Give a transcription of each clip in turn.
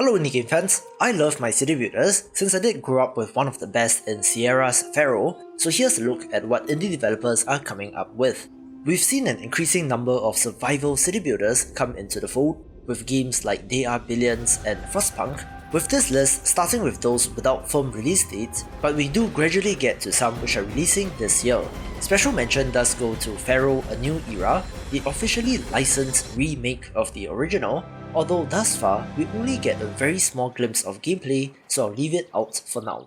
Hello indie game fans, I love my city builders since I did grow up with one of the best in Sierra's Pharaoh, so here's a look at what indie developers are coming up with. We've seen an increasing number of survival city builders come into the fold, with games like They Are Billions and Frostpunk, with this list starting with those without firm release dates, but we do gradually get to some which are releasing this year. Special mention does go to Pharaoh A New Era, the officially licensed remake of the original, although thus far we only get a very small glimpse of gameplay, so I'll leave it out for now.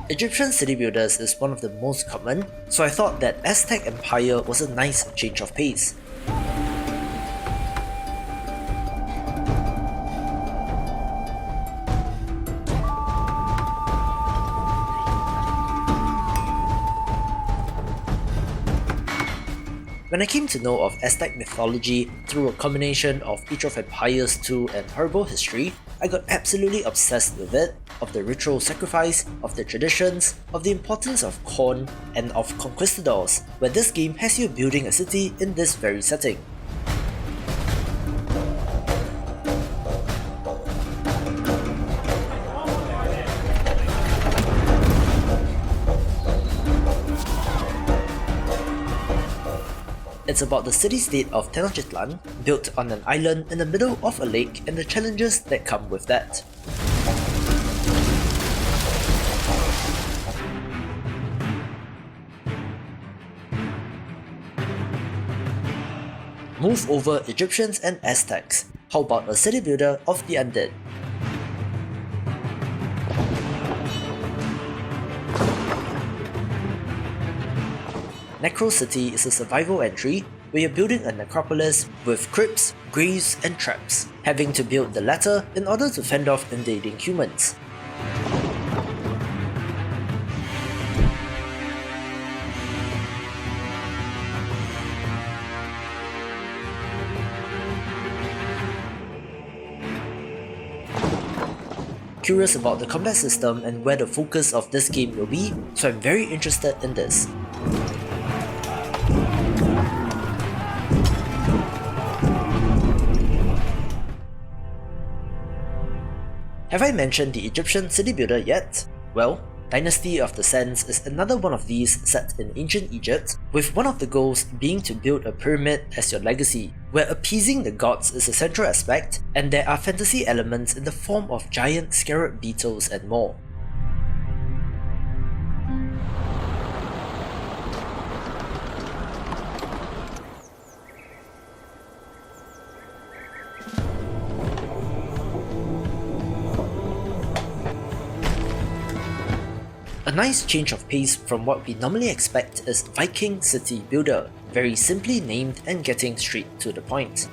Egyptian city builders is one of the most common, so I thought that Aztec Empire was a nice change of pace. When I came to know of Aztec mythology through a combination of Age of Empires 2 and Herbal history, I got absolutely obsessed with it, of the ritual sacrifice, of the traditions, of the importance of corn, and of conquistadors, where this game has you building a city in this very setting. It's about the city-state of Tenochtitlan, built on an island in the middle of a lake and the challenges that come with that. Move over Egyptians and Aztecs. How about a city builder of the undead? NecroCity is a survival entry where you're building a necropolis with crypts, graves, and traps, having to build the latter in order to fend off invading humans. Curious about the combat system and where the focus of this game will be, so I'm very interested in this. Have I mentioned the Egyptian city builder yet? Well, Dynasty of the Sands is another one of these set in ancient Egypt, with one of the goals being to build a pyramid as your legacy, where appeasing the gods is a central aspect, and there are fantasy elements in the form of giant scarab beetles and more. A nice change of pace from what we normally expect is Viking City Builder, very simply named and getting straight to the point.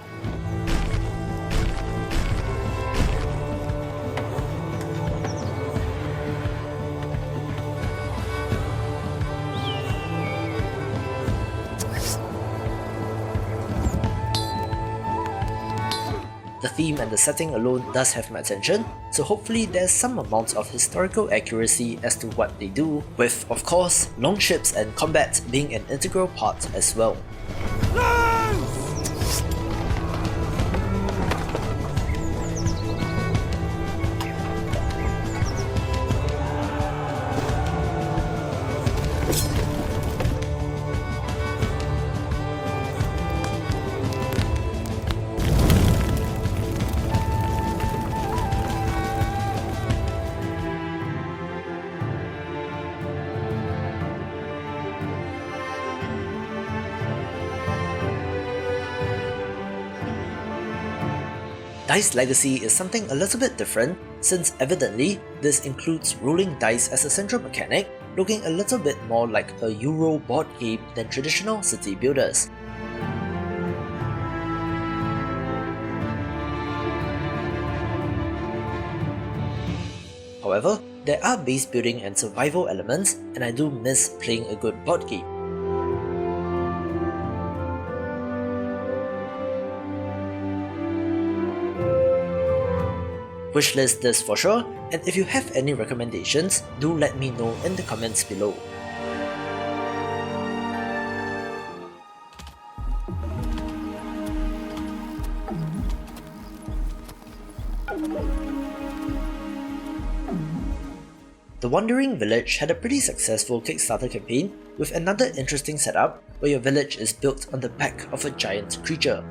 The theme and the setting alone does have my attention, so hopefully there's some amount of historical accuracy as to what they do, with, of course, longships and combat being an integral part as well. Dice Legacy is something a little bit different, since evidently this includes rolling dice as a central mechanic, looking a little bit more like a Euro board game than traditional city builders. However, there are base building and survival elements, and I do miss playing a good board game. Wishlist this for sure, and if you have any recommendations, do let me know in the comments below. The Wandering Village had a pretty successful Kickstarter campaign with another interesting setup where your village is built on the back of a giant creature.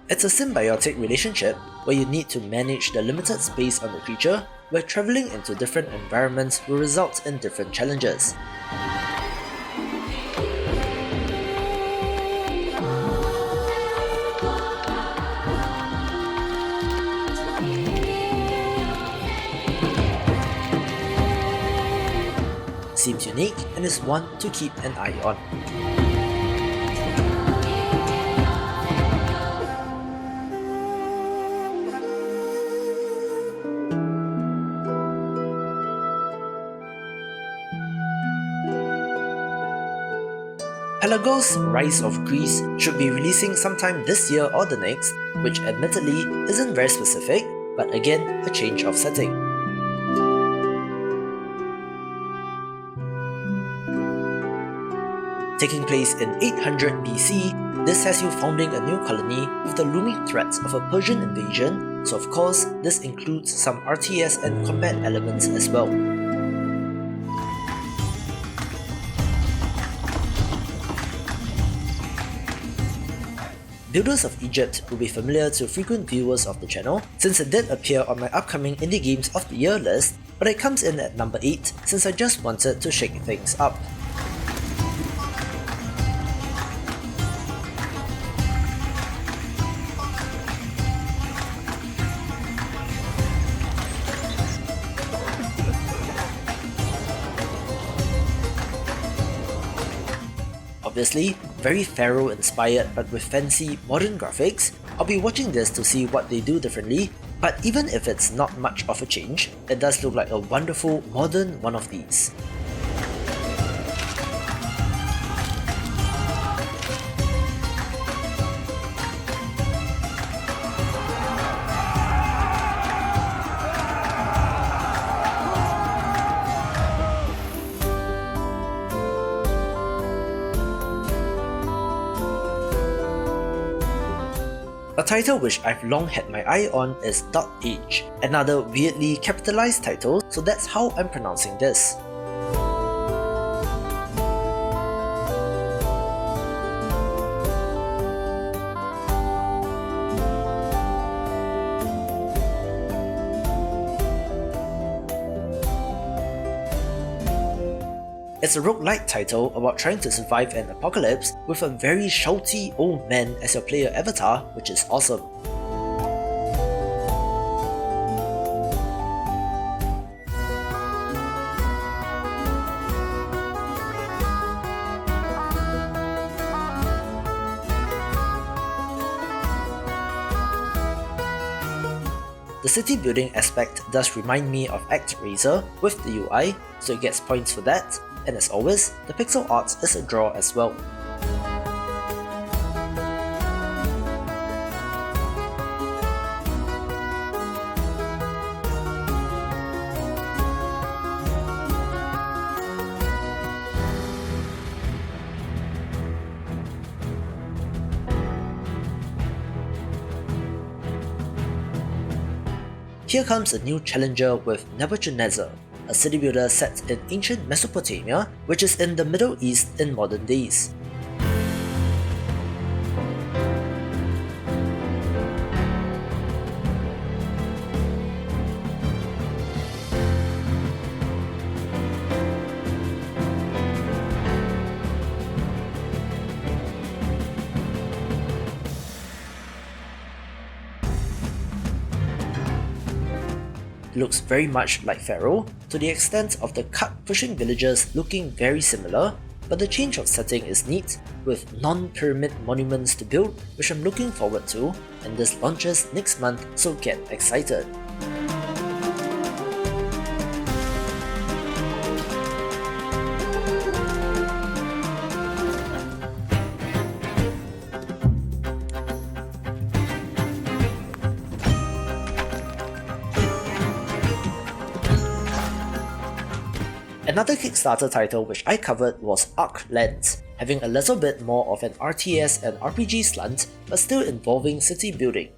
It's a symbiotic relationship where you need to manage the limited space on the creature, where travelling into different environments will result in different challenges. Seems unique and is one to keep an eye on. Pelagos Rise of Greece should be releasing sometime this year or the next, which admittedly isn't very specific, but again a change of setting. Taking place in 800 BC, this has you founding a new colony with the looming threats of a Persian invasion, so of course this includes some RTS and combat elements as well. Builders of Egypt will be familiar to frequent viewers of the channel since it did appear on my upcoming Indie Games of the Year list, but it comes in at number 8 since I just wanted to shake things up. Obviously, very Pharaoh inspired but with fancy modern graphics. I'll be watching this to see what they do differently, but even if it's not much of a change, it does look like a wonderful modern one of these. A title which I've long had my eye on is dotAGE, another weirdly capitalized title, so that's how I'm pronouncing this. It's a roguelike title about trying to survive an apocalypse with a very shouty old man as your player avatar, which is awesome. The city building aspect does remind me of ActRaiser with the UI, so it gets points for that. And as always, the pixel art is a draw as well. Here comes a new challenger with Nebuchadnezzar, a city builder set in ancient Mesopotamia, which is in the Middle East in modern days. Looks very much like Pharaoh, to the extent of the cut-pushing villagers looking very similar, but the change of setting is neat, with non-pyramid monuments to build, which I'm looking forward to, and this launches next month, so get excited. Another Kickstarter title which I covered was Arc Lands, having a little bit more of an RTS and RPG slant, but still involving city building.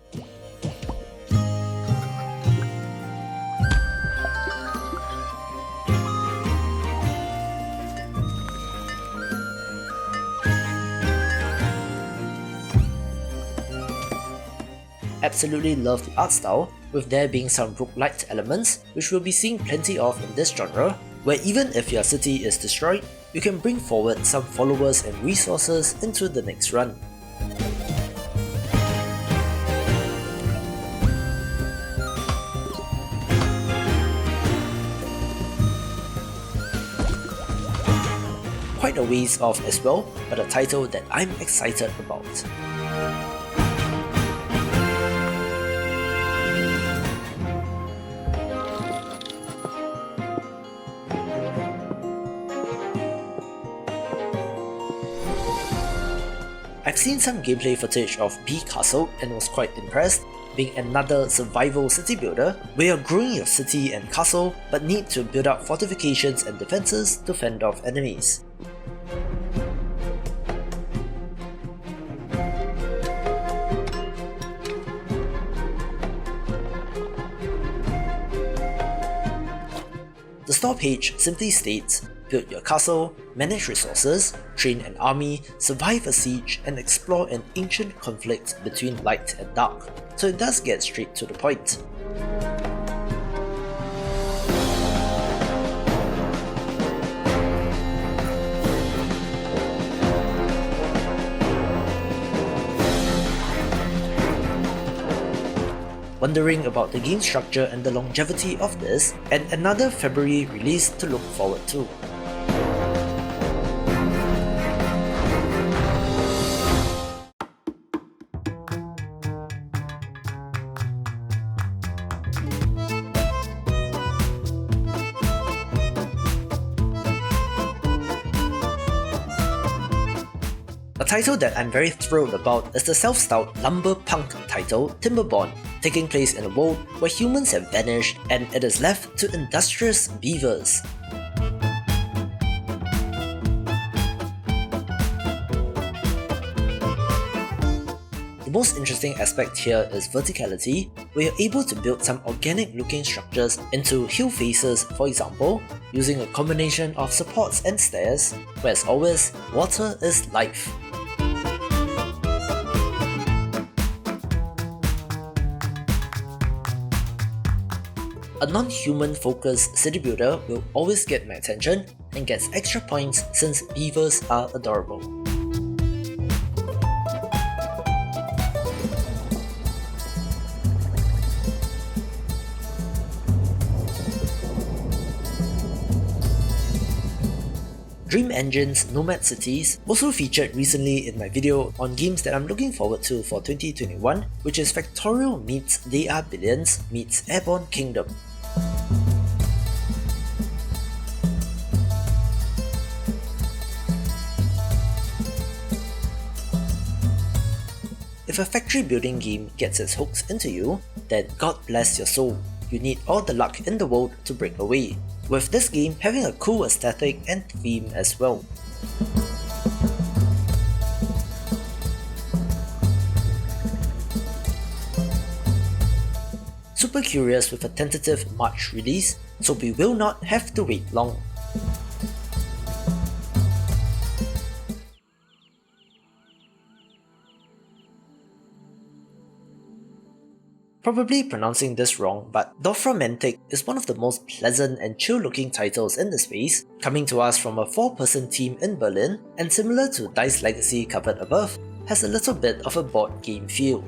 Absolutely love the art style, with there being some roguelite elements, which we'll be seeing plenty of in this genre, where even if your city is destroyed, you can bring forward some followers and resources into the next run. Quite a ways off as well, but a title that I'm excited about. I've seen some gameplay footage of B Castle and was quite impressed, being another survival city builder where you're growing your city and castle but need to build up fortifications and defenses to fend off enemies. The store page simply states, build your castle, manage resources, train an army, survive a siege, and explore an ancient conflict between light and dark, so it does get straight to the point. Wondering about the game structure and the longevity of this, and another February release to look forward to. A title that I'm very thrilled about is the self-styled lumber punk title Timberborn, taking place in a world where humans have vanished and it is left to industrious beavers. The most interesting aspect here is verticality, where you're able to build some organic looking structures into hill faces, for example, using a combination of supports and stairs, where as always, water is life. A non-human focused city builder will always get my attention and gets extra points since beavers are adorable. Dream Engine's Nomad Cities also featured recently in my video on games that I'm looking forward to for 2021, which is Factorial meets They Are Billions meets Airborne Kingdom. If a factory building game gets its hooks into you, then God bless your soul. You need all the luck in the world to break away, with this game having a cool aesthetic and theme as well. Super curious with a tentative March release, so we will not have to wait long. Probably pronouncing this wrong, but Dophromantic is one of the most pleasant and chill looking titles in the space, coming to us from a 4-person team in Berlin, and similar to Dice Legacy covered above, has a little bit of a board game feel.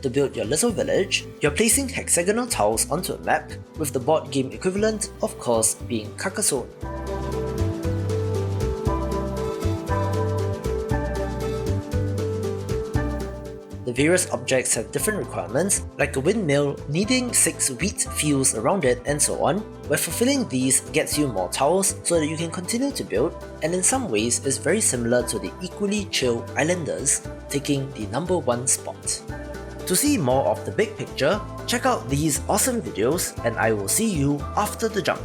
To build your little village, you're placing hexagonal tiles onto a map, with the board game equivalent of course being Carcassonne. The various objects have different requirements, like a windmill needing 6 wheat fields around it and so on, where fulfilling these gets you more tiles so that you can continue to build, and in some ways is very similar to the equally chill Islanders, taking the number 1 spot. To see more of the big picture, check out these awesome videos and I will see you after the jump.